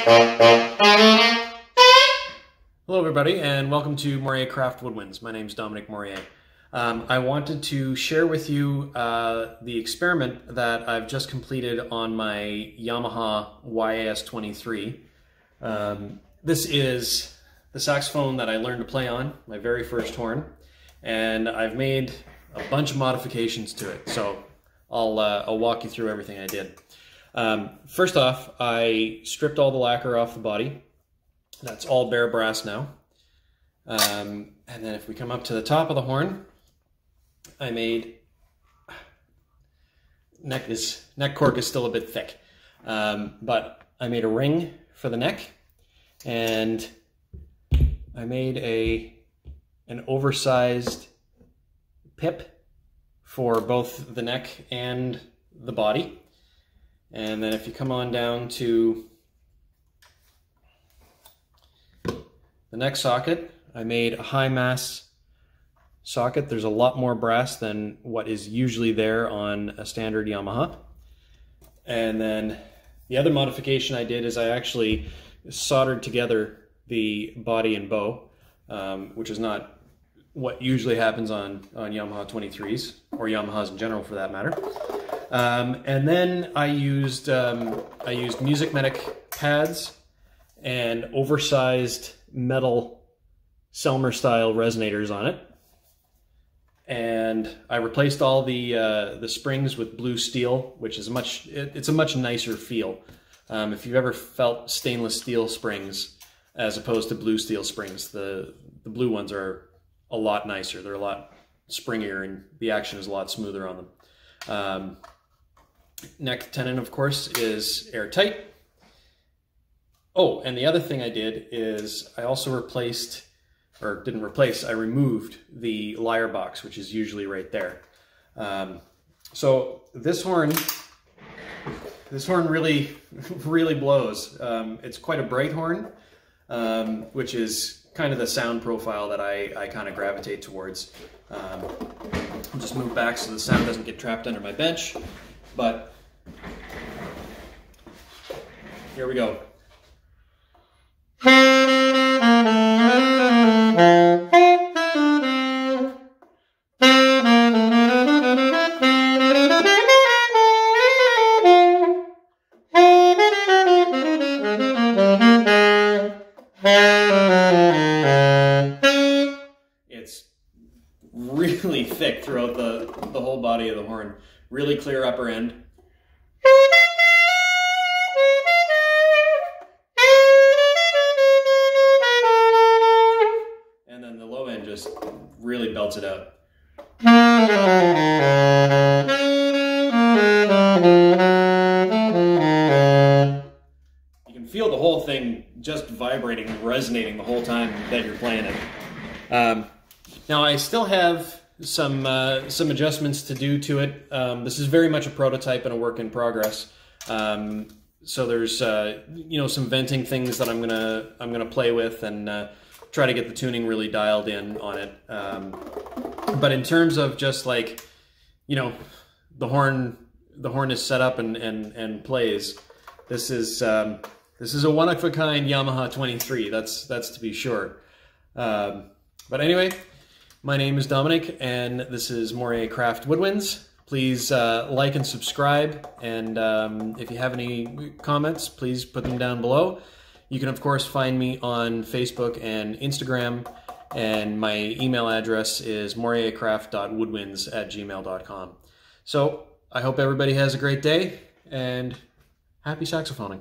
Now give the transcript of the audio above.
Hello everybody and welcome to Morier Craft Woodwinds. My name is Dominic Morier. I wanted to share with you the experiment that I've just completed on my Yamaha YAS-23. This is the saxophone that I learned to play on, my very first horn, and I've made a bunch of modifications to it, so I'll walk you through everything I did. First off, I stripped all the lacquer off the body. That's all bare brass now. And then if we come up to the top of the horn, I made, neck cork is still a bit thick, but I made a ring for the neck, and I made an oversized pip for both the neck and the body. And then if you come on down to the neck socket, I made a high mass socket. There's a lot more brass than what is usually there on a standard Yamaha. And then the other modification I did is I actually soldered together the body and bow, which is not what usually happens on Yamaha 23s, or Yamahas in general for that matter. And then I used Music Medic pads and oversized metal Selmer style resonators on it. And I replaced all the springs with blue steel, which is it's a much nicer feel. If you've ever felt stainless steel springs as opposed to blue steel springs, the blue ones are a lot nicer. They're a lot springier and the action is a lot smoother on them. Neck tenon, of course, is airtight. Oh, and the other thing I did is I also I removed the lyre box, which is usually right there. So this horn really, really blows. It's quite a bright horn, which is kind of the sound profile that I kind of gravitate towards. I'll just move back so the sound doesn't get trapped under my bench. But here we go. It's really thick throughout the whole body of the horn. Really clear upper end. And then the low end just really belts it out. You can feel the whole thing just vibrating and resonating the whole time that you're playing it. Now I still have some adjustments to do to it. This is very much a prototype and a work in progress. So there's you know, some venting things that I'm gonna play with and try to get the tuning really dialed in on it. But in terms of just like, you know, the horn is set up and plays. This is a one-of-a-kind Yamaha 23. That's to be sure. But anyway, my name is Dominic, and this is Morier Craft Woodwinds. Please like and subscribe, and if you have any comments, please put them down below. You can, of course, find me on Facebook and Instagram, and my email address is moriercraft.woodwinds@gmail.com. So, I hope everybody has a great day, and happy saxophoning.